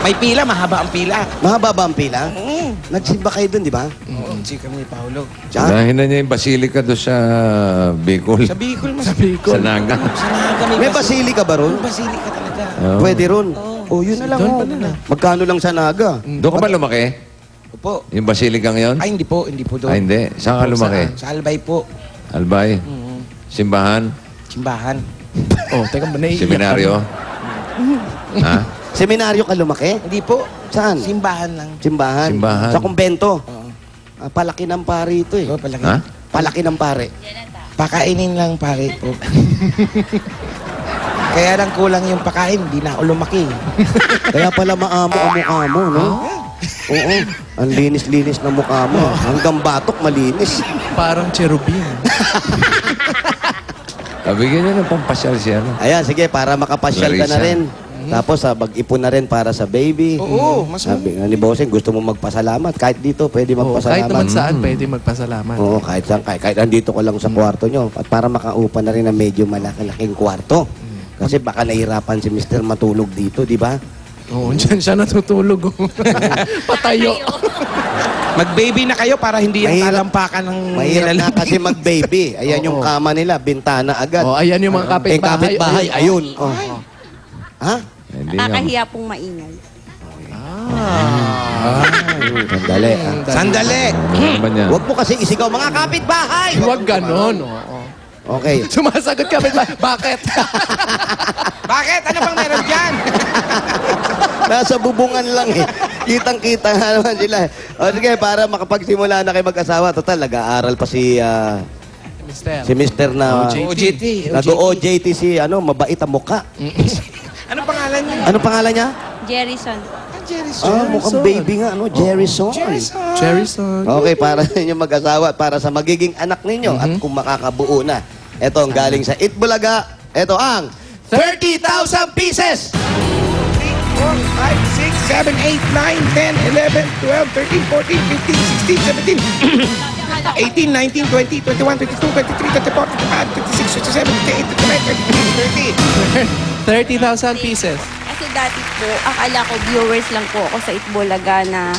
May pila, mahaba ang pila. Mahaba ba ang pila? Nagsimba kayo dun, di ba? Oo, si kami ni Paolo. Diyan? Unahin na niya yung basilika doon sa Bicol. Sa Bicol, mas... Sa Naga. Sa Naga May basilika ba ron? May basilika talaga. Oo. Pwede ron. Oh, yun na lang. Oh. Magkano lang sa Naga? Doon ka ba lumaki? Opo. Yung basilikang yon? Ay, hindi po doon. Ay, hindi. Saan ka lumaki? Sa Albay po. Albay? Simbahan? Simbahan. Oh, teka ba, naiiyak Seminaryo? Ha? Seminaryo ka lumaki? Hindi po. Saan? Simbahan lang. Simbahan. Simbahan. Sa kumbento. Oo. Palaki ng pare ito eh. Oo, palaki. Ha? Palaki ng pare. Pakainin lang, pare po. Kaya lang kulang yung pakain, hindi na ako lumaki. Kaya pala maamo ang mukha mo, no? Oo. Ang linis-linis ng mukha mo. Hanggang batok, malinis. Parang cherubim. Bigyan niya ng pampasyal siya. No? Ayan, sige, para makapasyal ka na Clarissa. rin. Tapos, mag-ipon na rin para sa baby. Oo, mas... Sabi nga ni Bossing, gusto mo magpasalamat. Kahit dito, pwede Oh, kahit magpasalamat. naman saan, pwede magpasalamat. Oo, kahit saan. Kahit andito ko lang sa kwarto nyo. At para makaupa na rin ng medyo malaki-laking kwarto. Kasi baka nahirapan si Mr. matulog dito, di ba? Oo, dyan siya natutulog. Patayo. Mag-baby na kayo para hindi yung Mahirap. talampakan ng Mahirap na nilalang. kasi mag-baby. Ayan yung kama nila, bintana agad. Oh, ayan yung mga kapitbahay. kapitbahay, ayun. Oh. Ha? Hindi nga. Nakakahiya pong maingay. Sandali. Sandali! Ano naman yan? Huwag mo kasi isigaw, mga kapitbahay! Huwag ganon. Oo. Okay. Sumasagot kapitbahay. Bakit? Bakit? Ano bang meron dyan? Nasa bubungan lang eh. Kitang-kita nga naman sila. O sige, para makapagsimula na kayo mag-asawa. Total, nag-aaral pa si Mr. na... OJT. Nag-OJT si, mabait ang muka. Ano pangalan niya? Ano pangalan niya? Jerryson. Mukhang baby nga, Jerryson. Cherryson. Okay, para sa inyo mag-asawa at para sa magiging anak ninyo at kung makakabuo na. Ito ang galing sa Itbulaga. Ito ang 30,000 pieces! 3, 4, 5, 6, 7, 8, 9, 10, 11, 12, 13, 14, 15, 16, 17, 18, 19, 20, 21, 22, 23, 24, 25, 26, 27, 28, 29, 30, 30,000 pieces. Kasi dati po, akala ko viewers lang po ako sa Itbulaga na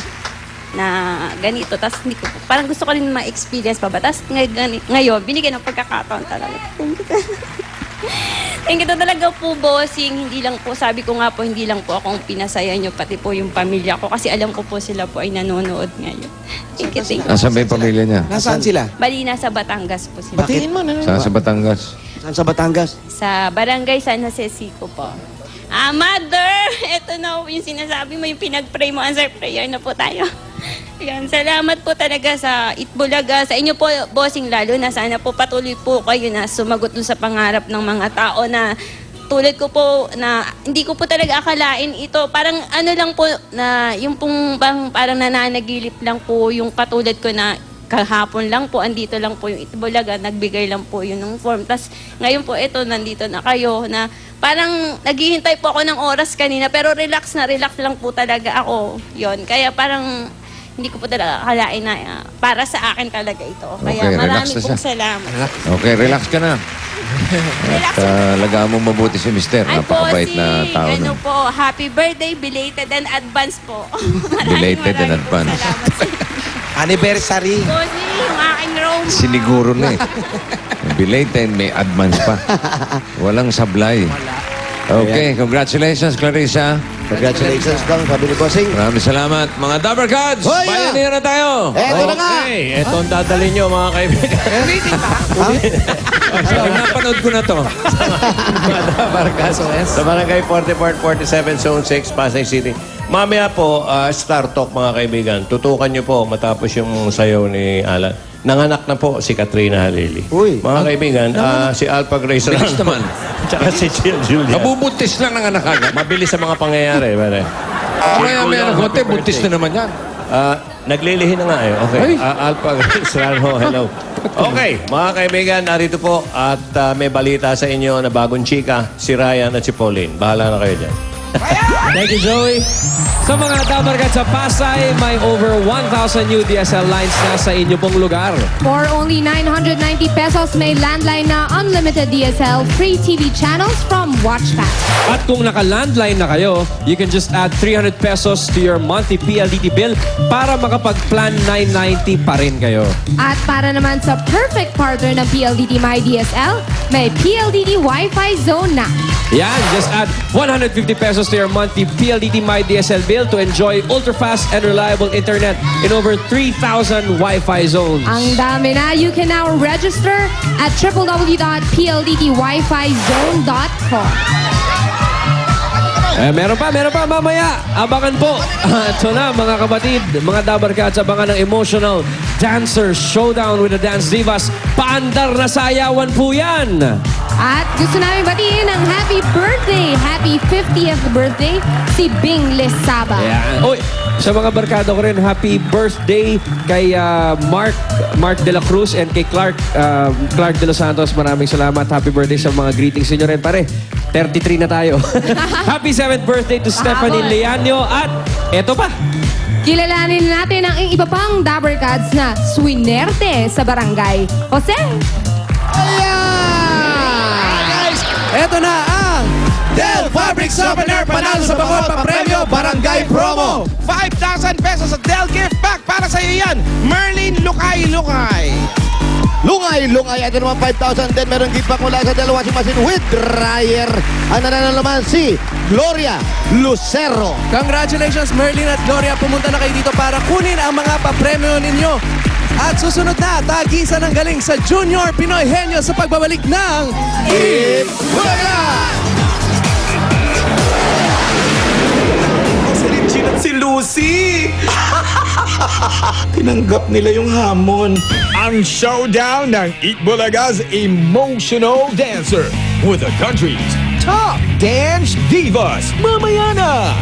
ganito. Tapos hindi ko po, parang gusto ko rin ma-experience pa ba. Tapos ngayon, binigyan ng pagkakataon talaga. Thank you talaga po, bossing. Hindi lang po, sabi ko nga po, hindi lang po akong pinasaya nyo, pati po yung pamilya ko. Kasi alam ko po sila po ay nanonood ngayon. Thank you, thank you. Nasaan ba yung pamilya niya? Nasaan sila? Bali, nasa Batangas po sila. Batiin mo na. Saan sa Batangas? Saan sa Batangas? Sa Barangay San Jose Sico po. Mother! Ito na po yung sinasabi mo, yung pinag-pray mo, answer prayer na po tayo. Yan, salamat po talaga sa Itbulaga. Sa inyo po, bossing, lalo na sana po patuloy po kayo na sumagot dun sa pangarap ng mga tao na tulad ko po na hindi ko po talaga akalain ito. Parang ano lang po na yung pong parang nananagilip lang po yung katulad ko na kahapon lang po, andito lang po yung Itbulaga, nagbigay lang po yun ng form. Tapos ngayon po ito, nandito na kayo na parang naghihintay po ako ng oras kanina pero relax lang po talaga ako yon. Kaya parang hindi ko po talaga akalain na para sa akin talaga ito. Kaya Okay, relax marami na pong siya. salamat. Okay, relax ka na. Relax Lagaan mo mabuti si Mister. Ay, Napakabait na bossing, tao ano nun. po, happy birthday, belated and advance po. Belated and Maraming po advance. salamat sa inyo. Anniversary. Bossing, yung aking Rome. Siniguro na eh. Belated, may advance pa. Walang sablay. Okay, congratulations, Clarissa. Congratulations lang, sabi ni Bossing. Maraming salamat. Mga Dabber Gods, Hoy, bayanihan na tayo. Eto na nga! Okay, eto ang dadalhin nyo mga kaibigan. Napanood ko na to. Sa Barangay 44-47, Zone 6, Pasay City. Mamaya po, Star Talk mga kaibigan. Tutukan nyo po matapos yung sayaw ni Alan. Nanganak na po si Katrina Halili. Uy. Mga kaibigan, si Alpha Grace Bilis naman. Tsaka si Jill Julia. Kabubuntis lang ng anak agad. Mabilis sa mga pangyayari. Pare. Kaya may anak konti, buntis na naman yan. Naglilihi na nga eh. Okay. Alpha Grace Ranho, hello. Okay, mga kaibigan, narito po at may balita sa inyo na bagong chika, si Ryan at si Pauline. Bahala na kayo dyan. Thank you, Joey. Sa mga dabarkad sa Pasay, may over 1,000 new DSL lines na sa inyo pong lugar. For only 990 pesos, may landline na unlimited DSL, free TV channels from WatchPass. At kung naka-landline na kayo, you can just add 300 pesos to your monthly PLDT bill para makapag-plan 990 pa rin kayo. At para naman sa perfect partner ng PLDT My DSL, may PLDT Wi-Fi Zone na. Yan, just add 150 pesos to your monthly PLDT My DSL bill to enjoy ultra-fast and reliable internet in over 3,000 Wi-Fi zones. Ang dami na. You can now register at www.pldtwifizone.com. Meron pa, mamaya. Abangan po. Ito na, mga kapatid, mga dabarkats, abangan ng emotional dancer showdown with the Dance Divas. Paandar na sayawan po yan. At gusto namin batiin ng happy 50th birthday, si Bing Lisaba. Ayan. Uy, sa mga barkada ko rin, happy birthday kay Mark De La Cruz and kay Clark De Los Santos. Maraming salamat. Happy birthday sa mga greetings niyo rin, pare. 33 na tayo. Happy 7th birthday to Stephanie Leanio. At eto pa. Kilalanin natin ang iba pang Dabarkads na swinerte sa barangay. Jose? Eto na ang Del Fabric Softener, panalo sa bangor pa premyo, barangay promo. 5,000 pesos sa Del Gift Pack para sa iyo yan. Merlin Lukay. Lungay. Ito naman 5,000 din. Meron gift pack mula sa Del Washing Machine with dryer. Ang nanalo naman si Gloria Lucero. Congratulations Merlin at Gloria. Pumunta na kayo dito para kunin ang mga papremyo ninyo. At susunod na, tagisan ng galing sa Junior Pinoy Henyo sa pagbabalik ng Itbulaga! Si Richie at si Lucy. Tinanggap nila yung hamon. Ang showdown ng Itbulaga's Emotional Dancer with the country's top dance divas. Mamaya na!